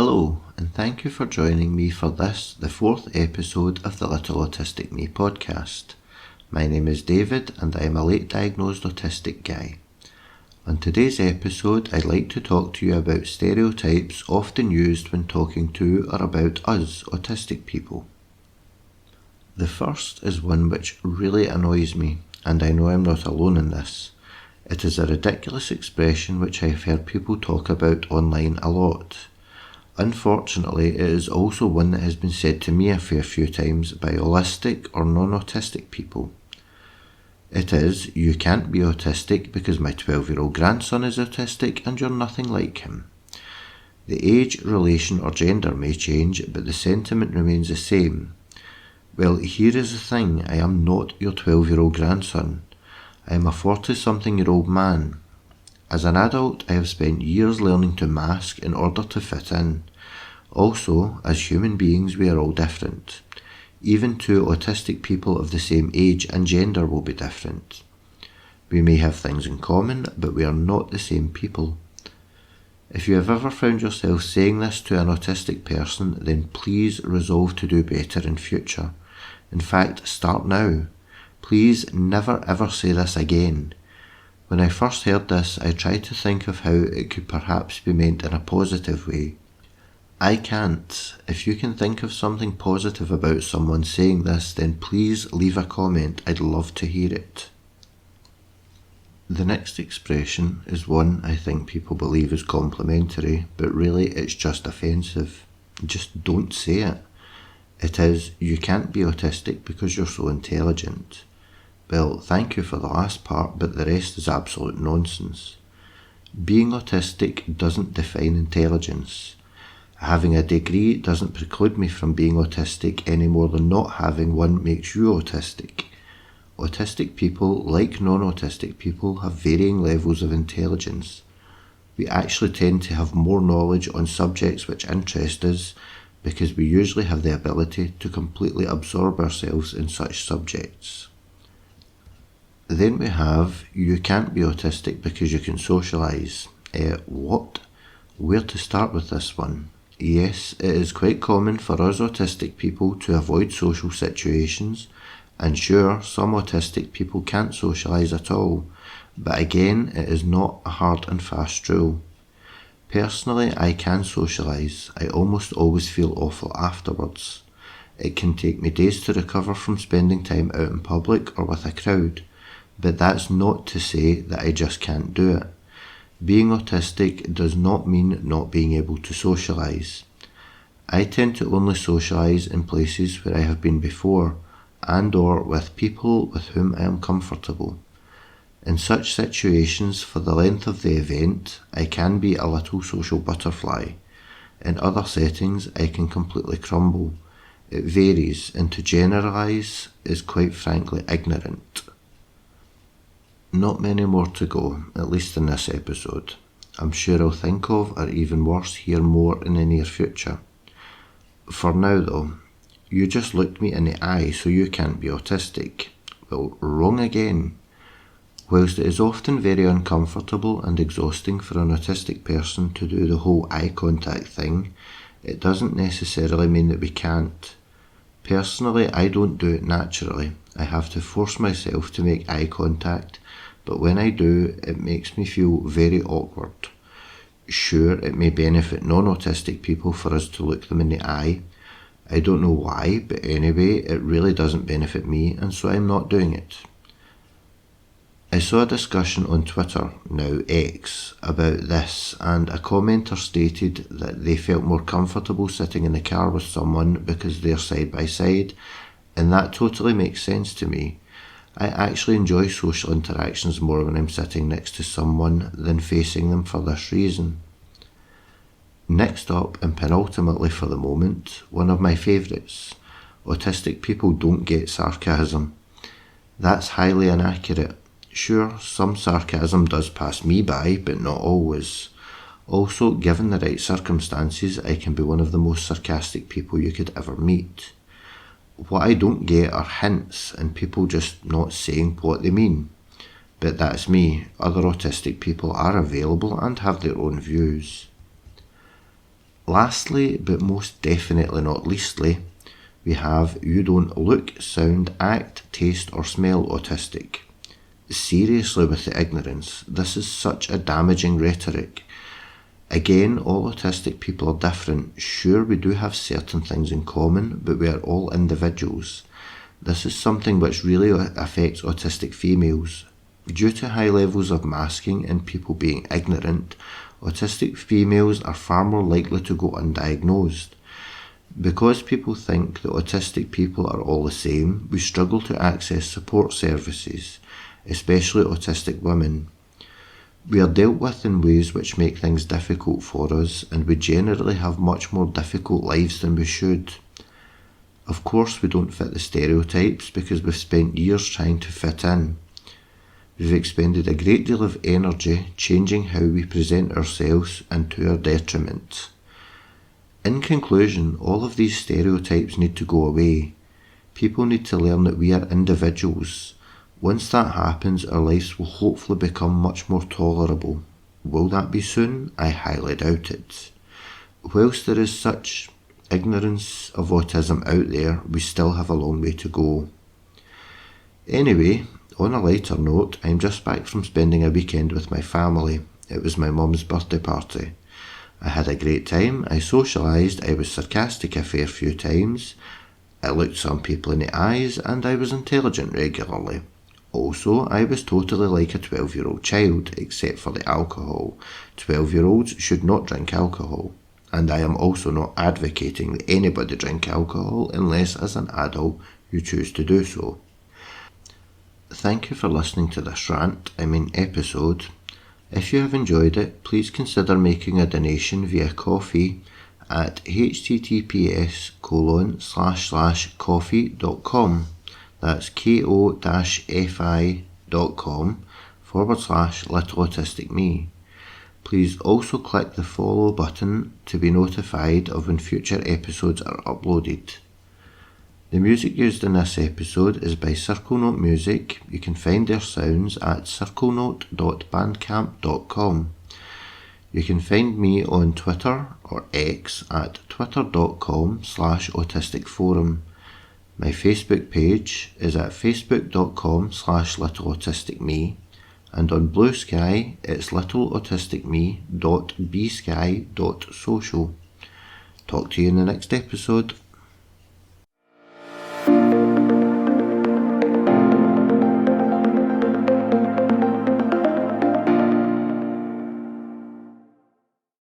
Hello, and thank you for joining me for this, the 4th episode of the LittleAutisticMe Podcast. My name is David, and I am a late diagnosed autistic guy. On today's episode, I'd like to talk to you about stereotypes often used when talking to or about us, autistic people. The first is one which really annoys me, and I know I'm not alone in this. It is a ridiculous expression which I've heard people talk about online a lot. Unfortunately, it is also one that has been said to me a fair few times by autistic or non-autistic people. It is, you can't be autistic because my 12-year-old grandson is autistic and you're nothing like him. The age, relation or gender may change, but the sentiment remains the same. Well, here is the thing, I am not your 12-year-old grandson. I am a 40-something-year-old man. As an adult, I have spent years learning to mask in order to fit in. Also, as human beings, we are all different. Even two autistic people of the same age and gender will be different. We may have things in common, but we are not the same people. If you have ever found yourself saying this to an autistic person, then please resolve to do better in future. In fact, start now. Please never ever say this again. When I first heard this, I tried to think of how it could perhaps be meant in a positive way. I can't. If you can think of something positive about someone saying this, then please leave a comment. I'd love to hear it. The next expression is one I think people believe is complimentary, but really it's just offensive. Just don't say it. It is, you can't be autistic because you're so intelligent. Well, thank you for the last part, but the rest is absolute nonsense. Being autistic doesn't define intelligence. Having a degree doesn't preclude me from being autistic any more than not having one makes you autistic. Autistic people, like non-autistic people, have varying levels of intelligence. We actually tend to have more knowledge on subjects which interest us because we usually have the ability to completely absorb ourselves in such subjects. Then we have, you can't be autistic because you can socialise. What? Where to start with this one? Yes, it is quite common for us autistic people to avoid social situations, and sure, some autistic people can't socialise at all, but again, it is not a hard and fast rule. Personally, I can socialise. I almost always feel awful afterwards. It can take me days to recover from spending time out in public or with a crowd. But that's not to say that I just can't do it. Being autistic does not mean not being able to socialise. I tend to only socialise in places where I have been before and or with people with whom I am comfortable. In such situations, for the length of the event, I can be a little social butterfly. In other settings, I can completely crumble. It varies, and to generalise is quite frankly ignorant. Not many more to go, at least in this episode. I'm sure I'll think of, or even worse, hear more in the near future. For now though, you just looked me in the eye, so you can't be autistic. Well, wrong again. Whilst it is often very uncomfortable and exhausting for an autistic person to do the whole eye contact thing, it doesn't necessarily mean that we can't. Personally, I don't do it naturally. I have to force myself to make eye contact, but when I do, it makes me feel very awkward. Sure, it may benefit non-autistic people for us to look them in the eye. I don't know why, but anyway, it really doesn't benefit me, and so I'm not doing it. I saw a discussion on Twitter, now X, about this, and a commenter stated that they felt more comfortable sitting in the car with someone because they're side by side, and that totally makes sense to me. I actually enjoy social interactions more when I'm sitting next to someone than facing them for this reason. Next up, and penultimately for the moment, one of my favourites. Autistic people don't get sarcasm. That's highly inaccurate. Sure, some sarcasm does pass me by, but not always. Also, given the right circumstances, I can be one of the most sarcastic people you could ever meet. What I don't get are hints and people just not saying what they mean. But that's me. Other autistic people are available and have their own views. Lastly, but most definitely not leastly, we have you don't look, sound, act, taste or smell autistic. Seriously with the ignorance, this is such a damaging rhetoric. Again, all autistic people are different. Sure, we do have certain things in common, but we are all individuals. This is something which really affects autistic females. Due to high levels of masking and people being ignorant, autistic females are far more likely to go undiagnosed. Because people think that autistic people are all the same, we struggle to access support services, especially autistic women. We are dealt with in ways which make things difficult for us, and we generally have much more difficult lives than we should. Of course, we don't fit the stereotypes because we've spent years trying to fit in. We've expended a great deal of energy changing how we present ourselves, and to our detriment. In conclusion, all of these stereotypes need to go away. People need to learn that we are individuals. Once that happens, our lives will hopefully become much more tolerable. Will that be soon? I highly doubt it. Whilst there is such ignorance of autism out there, we still have a long way to go. Anyway, on a lighter note, I'm just back from spending a weekend with my family. It was my mum's birthday party. I had a great time, I socialised, I was sarcastic a fair few times, I looked some people in the eyes, and I was intelligent regularly. Also, I was totally like a 12-year-old child, except for the alcohol. 12-year-olds should not drink alcohol. And I am also not advocating that anybody drink alcohol unless as an adult you choose to do so. Thank you for listening to this episode. If you have enjoyed it, please consider making a donation via Ko-fi at https://ko-fi.com. That's ko-fi.com/LittleAutisticMe. Please also click the follow button to be notified of when future episodes are uploaded. The music used in this episode is by Circle Note Music. You can find their sounds at circlenote.bandcamp.com. You can find me on Twitter or X at twitter.com/autisticforum. My Facebook page is at facebook.com/littleautisticme, and on Blue Sky it's littleautisticme.bsky.social. Talk to you in the next episode.